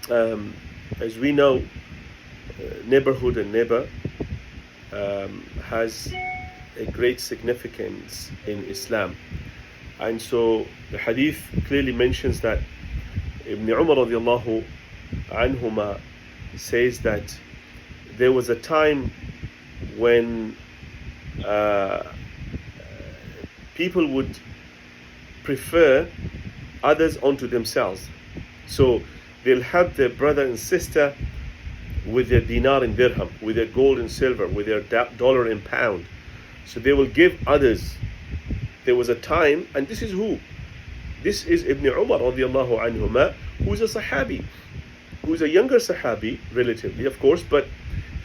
Um, as we know, neighborhood and neighbor has a great significance in Islam. And so the hadith clearly mentions that Ibn Umar radiallahu anhuma says that there was a time when people would prefer others onto themselves. So they'll help their brother and sister with their dinar and dirham, with their gold and silver, with their dollar and pound. So they will give others. There was a time, and this is who? This is Ibn Umar radiallahu anhuma, who's a Sahabi, who's a younger Sahabi, relatively, of course, but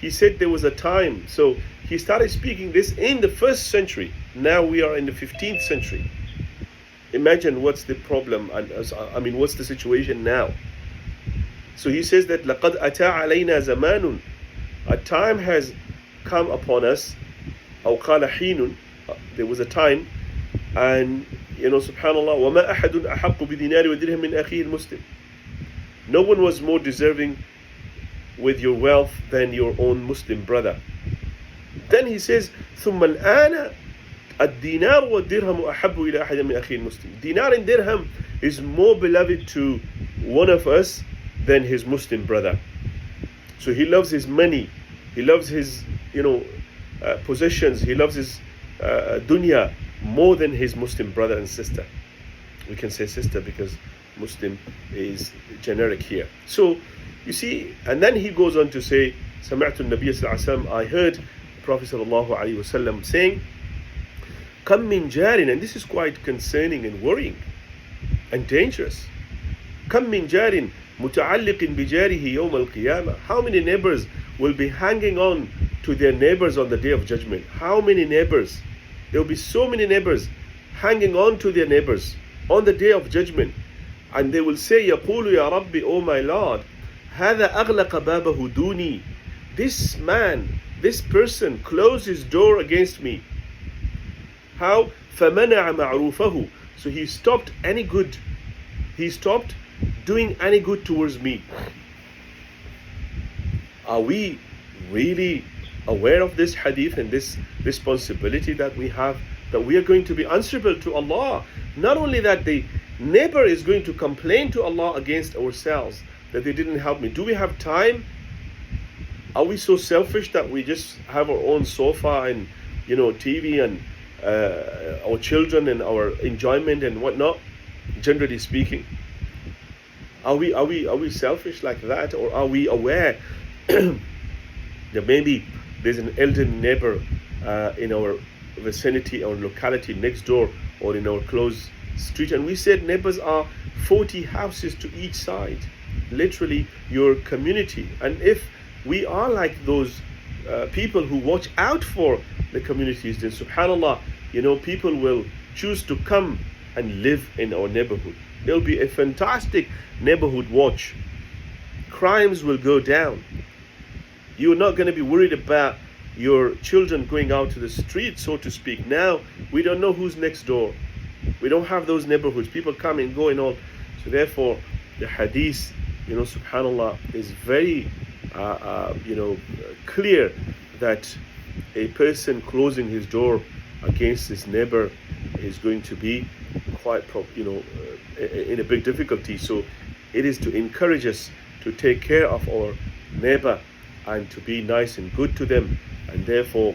he said there was a time. So he started speaking this in the 1st century. Now we are in the 15th century. Imagine what's the problem, and what's the situation now. So he says that لَقَدْ أَتَى عَلَيْنَا زَمَانٌ, a time has come upon us, أو قال حين, there was a time, and subhanallah, وَمَا أَحَدٌ أَحَقُّ بِدِينَارِ وَدِرْهَمٍ مِنْ أَخِيهِ الْمُسْلِمِ. No one was more deserving with your wealth than your own Muslim brother. Then he says, ثُمَّ الْآنَ الدِّينَارُ وَالدِّرْهَمُ أَحَبُّ إِلَى أَحَدٍ مِنْ أَخِيهِ الْمُسْلِمِ. Dinar and dirham is more beloved to one of us than his Muslim brother. So he loves his money, he loves his possessions, he loves his dunya more than his Muslim brother and sister. We can say sister because Muslim is generic here. So you see, and then he goes on to say, سمعت النبي صلى الله عليه وسلم, I heard the Prophet sallallahu alaihi wasallam saying, كم من جار, and this is quite concerning and worrying and dangerous. كم من جار متعلق بجاره يوم القيامة. How many neighbors will be hanging on to their neighbors on the day of judgment? How many neighbors? There will be so many neighbors hanging on to their neighbors on the day of judgment, and they will say, يقول يا ربي, oh my Lord, هذا أغلق بابه دوني. This man, this person closed his door against me. How? فمنع معروفه. So he stopped any good. He stopped doing any good towards me. Are we really aware of this hadith and this responsibility that we have, that we are going to be answerable to Allah? Not only that, the neighbor is going to complain to Allah against ourselves that they didn't help me. Do we have time? Are we so selfish that we just have our own sofa and TV and our children and our enjoyment and whatnot, generally speaking? Are we selfish like that, or are we aware that maybe there's an elderly neighbor in our vicinity or locality next door or in our close street? And we said neighbors are 40 houses to each side, literally your community. And if we are like those people who watch out for the communities, then subhanallah, people will choose to come and live in our neighborhood. There'll be a fantastic neighborhood watch. Crimes will go down. You're not going to be worried about your children going out to the street, so to speak. Now, we don't know who's next door. We don't have those neighborhoods. People come and go and all. So therefore, the hadith, subhanallah, is very, clear that a person closing his door against his neighbor is going to be quite, in a big difficulty. So it is to encourage us to take care of our neighbor and to be nice and good to them, and therefore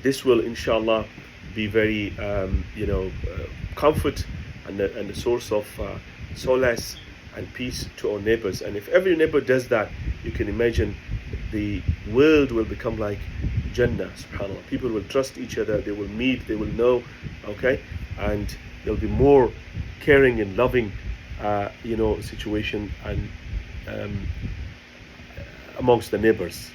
this will inshallah be very comfort and a source of solace and peace to our neighbors. And if every neighbor does that, you can imagine the world will become like Jannah, subhanAllah. People will trust each other, they will meet, they will know, okay, and there'll be more caring and loving situation and amongst the neighbors.